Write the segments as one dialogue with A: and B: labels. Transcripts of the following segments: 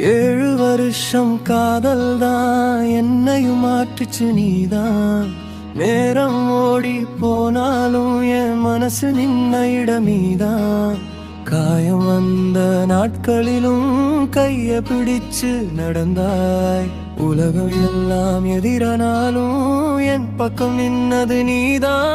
A: 7 வருஷம் காதல் தான் என்னையும் மாற்றுச்சு நீதான். நேரம் ஓடி போனாலும் என் மனசு நின்ன இடமீதான். காயம் வந்த நாட்களிலும் கைய பிடிச்சு நடந்தாய். உலகம் எல்லாம் எதிரானாலும் என் பக்கம் நின்னது நீதான்.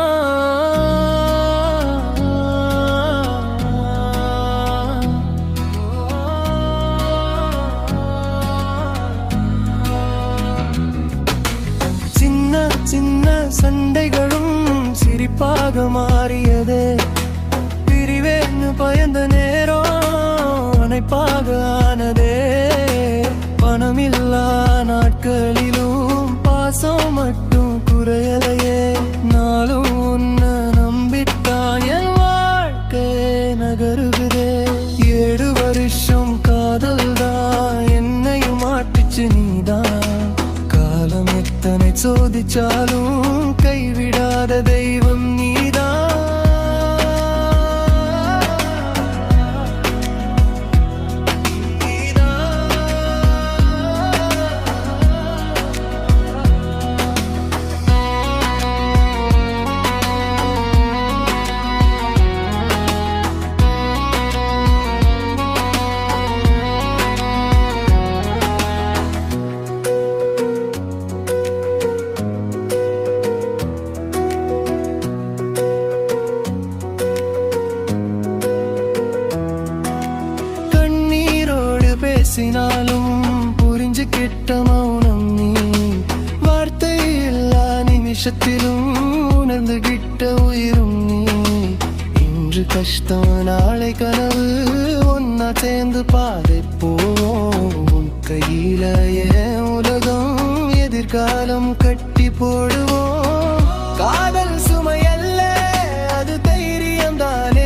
A: சின்ன சண்டைகளும் சிரிப்பாக மாறியதே. பிரிவேன்னு பயந்த நேரம் அணைப்பாக ஆனதே. பணமில்லா நாட்களிலும் பாசம் மட்டும் குறையலையே. நாளும் உன்னை நம்பித்தான் என் வாழ்க்கை நகருகுதே. 7 வருஷம் காதல் தான் என்னையும் மாட்டுச்சு நீதான். காலம் எத்தனை சோதிச்சாலும் கைவிடாத தெய்வம் நீதான். பேசினாலும் புரிஞ்சுக்கிட்ட மௌனம் நீ. வார்த்தை எல்லா நிமிஷத்திலும் உணர்ந்துகிட்ட உயிரும் நீ. இன்று கஷ்டம் நாளை கனவு ஒன்னா சேர்ந்து பாதை போவோம். உன் கையில என் உலகம் எதிர்காலம் கட்டி போடுவோம். காதல் சுமையல்ல அது தைரியம் தானே.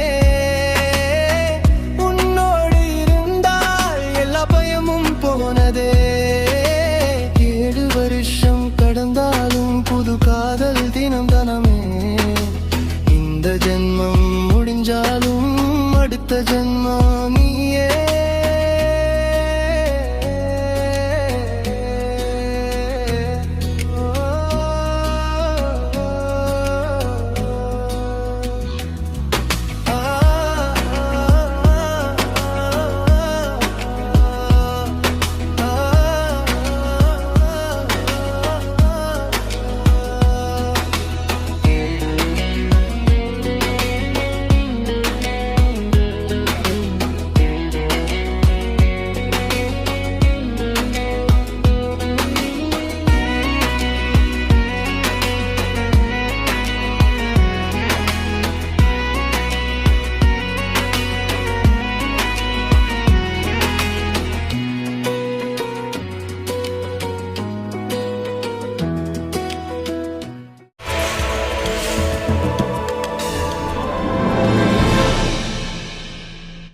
A: போனதே 7 வருஷம் கடந்தாலும் புது காதல் தினம் தனமே. இந்த ஜென்மம் முடிஞ்சாலும் அடுத்த ஜென்மம் நீயே.